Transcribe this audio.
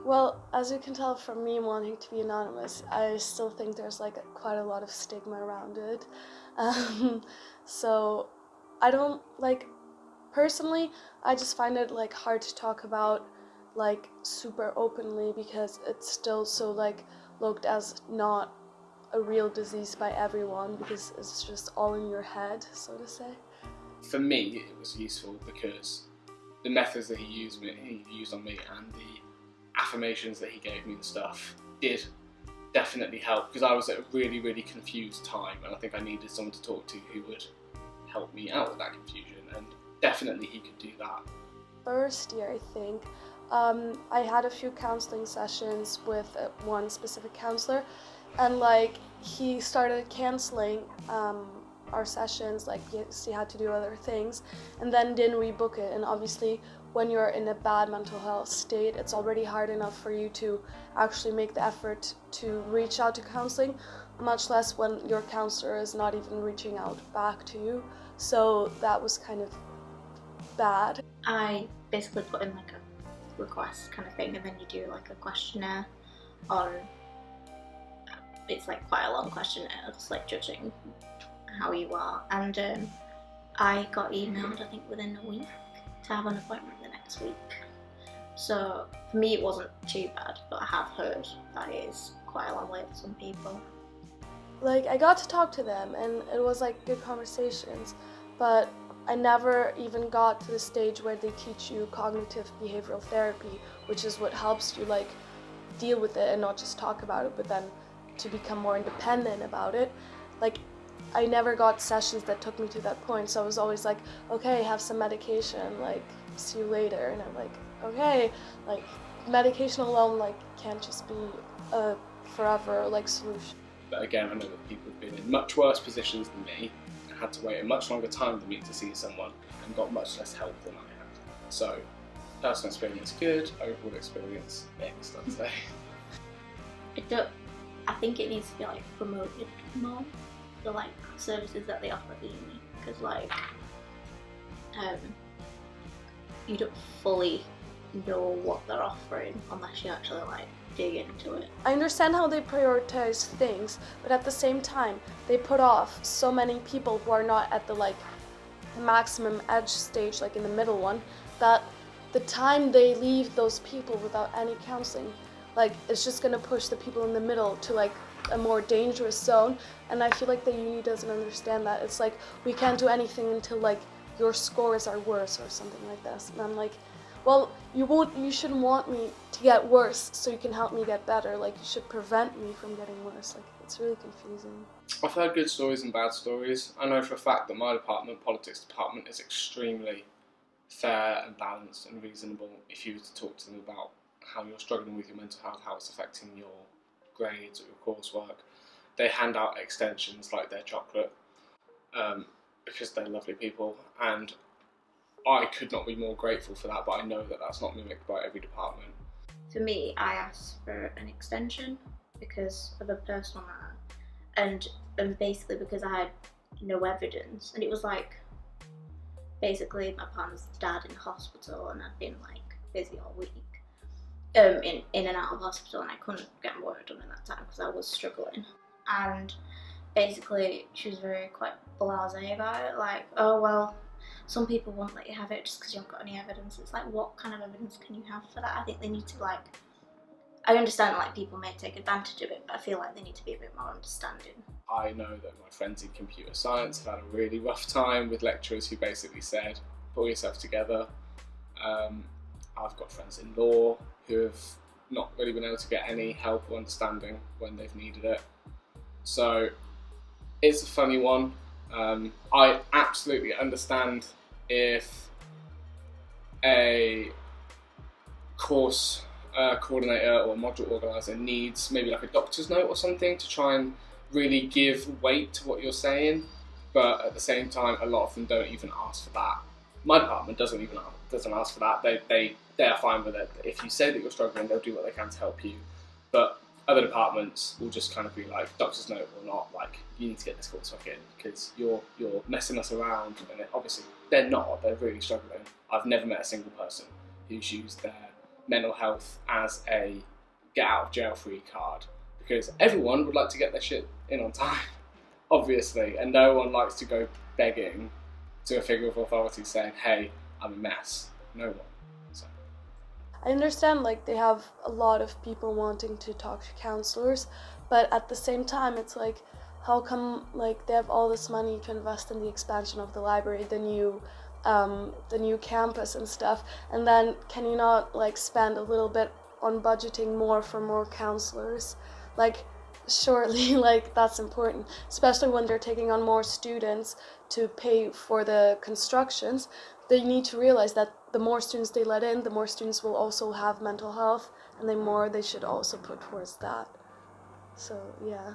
Well, as you can tell from me wanting to be anonymous, I still think there's like quite a lot of stigma around it. Um, so I don't like personally, I just find it like hard to talk about like super openly because it's still so like looked as not a real disease by everyone because it's just all in your head, so to say. For me, it was useful because the methods that he used on me, and the affirmations that he gave me and stuff did definitely help, because I was at a really, really confused time, and I think I needed someone to talk to who would help me out with that confusion, and definitely he could do that. First year, I think, I had a few counseling sessions with one specific counselor, and like he started canceling our sessions, like yes, he had to do other things, and then didn't rebook it. And obviously, when you're in a bad mental health state, it's already hard enough for you to actually make the effort to reach out to counseling, much less when your counselor is not even reaching out back to you. So that was kind of bad. I basically put in like a request kind of thing, and then you do like a questionnaire on, it's like quite a long questionnaire, just like judging how you are. And I got emailed, I think within a week, to have an appointment the next week. So for me it wasn't too bad, but I have heard that it is quite a long way for some people. Like I got to talk to them and it was like good conversations, but I never even got to the stage where they teach you cognitive behavioral therapy, which is what helps you like deal with it and not just talk about it, but then to become more independent about it. Like I never got sessions that took me to that point, so I was always like, okay, have some medication, like see you later. And I'm like, okay, like medication alone like can't just be a forever like solution. But again, I know that people have been in much worse positions than me, and had to wait a much longer time than me to see someone, and got much less help than I had. So, personal experience good, overall experience mixed, I'd say. I think it needs to be like promoted more, the like services that they offer at the uni, because like you don't fully know what they're offering unless you actually like dig into it. I understand how they prioritize things, but at the same time, they put off so many people who are not at the like maximum edge stage, like in the middle one, that the time they leave those people without any counseling, like it's just gonna push the people in the middle to like a more dangerous zone. And I feel like the uni doesn't understand that. It's like we can't do anything until like your scores are worse or something like this. And I'm like, well, you shouldn't want me to get worse so you can help me get better. Like you should prevent me from getting worse. Like it's really confusing. I've heard good stories and bad stories. I know for a fact that my department, politics department, is extremely fair and balanced and reasonable if you were to talk to them about how you're struggling with your mental health, how it's affecting your grades or your coursework. They hand out extensions like they're chocolate because they're lovely people, and I could not be more grateful for that, but I know that that's not mimicked by every department. For me, I asked for an extension because of a personal matter, and basically because I had no evidence, and it was like basically my partner's dad in hospital, and I'd been like busy all week, in and out of hospital, and I couldn't get my work done in that time because I was struggling. And basically she was quite blasé about it, like, oh well, some people won't let you have it just because you haven't got any evidence. It's like, what kind of evidence can you have for that? I think they need to like, I understand like people may take advantage of it, but I feel like they need to be a bit more understanding. I know that my friends in computer science have had a really rough time with lecturers who basically said, pull yourself together. I've got friends in law who have not really been able to get any help or understanding when they've needed it. So it's a funny one. I absolutely understand if a course coordinator or module organiser needs maybe like a doctor's note or something to try and really give weight to what you're saying, but at the same time a lot of them don't even ask for that. My department doesn't ask for that. They're fine with it. If you say that you're struggling, they'll do what they can to help you. But other departments will just kind of be like, doctor's note or not, like, you need to get this coursework in because you're messing us around. And obviously they're not, they're really struggling. I've never met a single person who's used their mental health as a get out of jail free card, because everyone would like to get their shit in on time, obviously, and no one likes to go begging to a figure of authority saying, hey, I'm a mess. No one. So. I understand like they have a lot of people wanting to talk to counselors, but at the same time it's like, how come like they have all this money to invest in the expansion of the library, the new campus and stuff, and then can you not like spend a little bit on budgeting more for more counselors? Like surely like that's important, especially when they're taking on more students to pay for the constructions. They need to realize that the more students they let in, the more students will also have mental health, and the more they should also put towards that. So yeah.